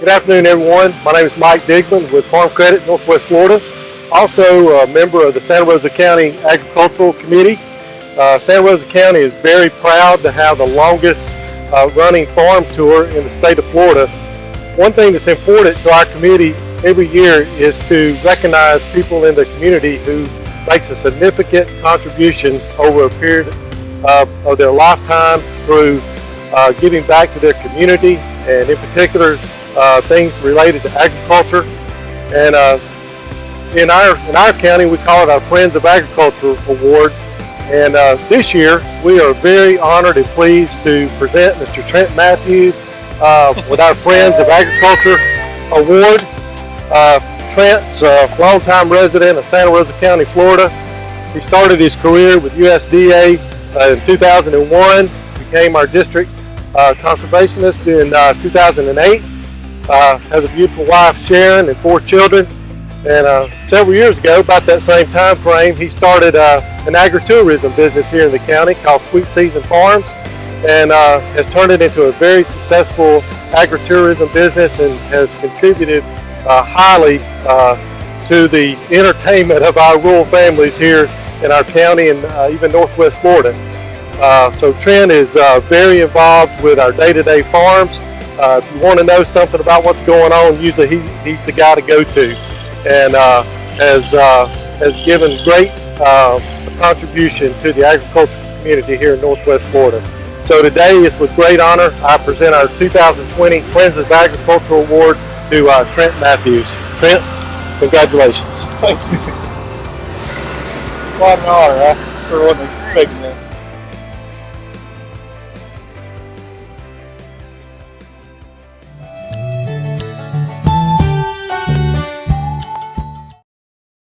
Good afternoon, everyone. My name is Mike Digman with Farm Credit, Northwest Florida. Also a member of the Santa Rosa County Agricultural Committee. Santa Rosa County is very proud to have the longest running farm tour in the state of Florida. One thing that's important to our committee every year is to recognize people in the community who makes a significant contribution over a period of their lifetime through giving back to their community, and in particular things related to agriculture. And in our county, we call it our Friends of Agriculture Award. And this year, we are very honored and pleased to present Mr. Trent Matthews with our Friends of Agriculture Award. Trent's a longtime resident of Santa Rosa County, Florida. He started his career with USDA in 2001, became our district conservationist in 2008. Has a beautiful wife, Sharon, and 4 children. And several years ago, about that same time frame, he started an agritourism business here in the county called Sweet Season Farms, and has turned it into a very successful agritourism business and has contributed highly to the entertainment of our rural families here in our county and even Northwest Florida. So Trent is very involved with our day-to-day farms. If you want to know something about what's going on, usually he's the guy to go to, and has given great contribution to the agricultural community here in Northwest Florida. So today, it's with great honor I present our 2020 Friends of Agriculture Award to Trent Matthews. Trent, congratulations. Thank you. Quite an honor. I sure wasn't expecting that.